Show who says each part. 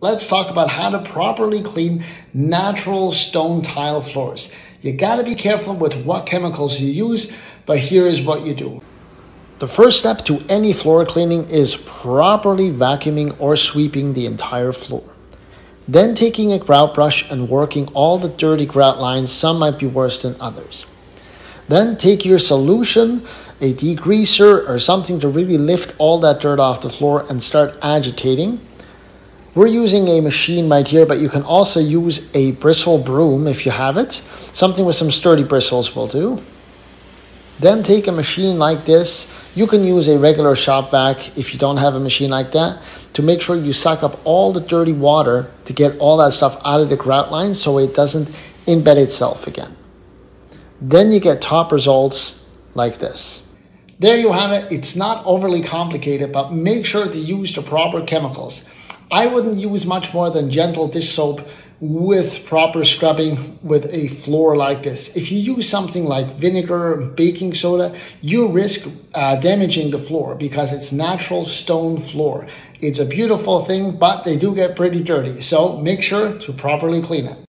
Speaker 1: Let's talk about how to properly clean natural stone tile floors. You gotta be careful with what chemicals you use, but here is what you do. The first step to any floor cleaning is properly vacuuming or sweeping the entire floor. Then taking a grout brush and working all the dirty grout lines, some might be worse than others. Then take your solution, a degreaser or something to really lift all that dirt off the floor and start agitating. We're using a machine right here, but you can also use a bristle broom if you have it. Something with some sturdy bristles will do. Then take a machine like this. You can use a regular shop vac if you don't have a machine like that, to make sure you suck up all the dirty water to get all that stuff out of the grout line so it doesn't embed itself again. Then you get top results like this. There you have it. It's not overly complicated, but make sure to use the proper chemicals. I wouldn't use much more than gentle dish soap with proper scrubbing with a floor like this. If you use something like vinegar, baking soda, you risk damaging the floor because it's natural stone floor. It's a beautiful thing, but they do get pretty dirty. So make sure to properly clean it.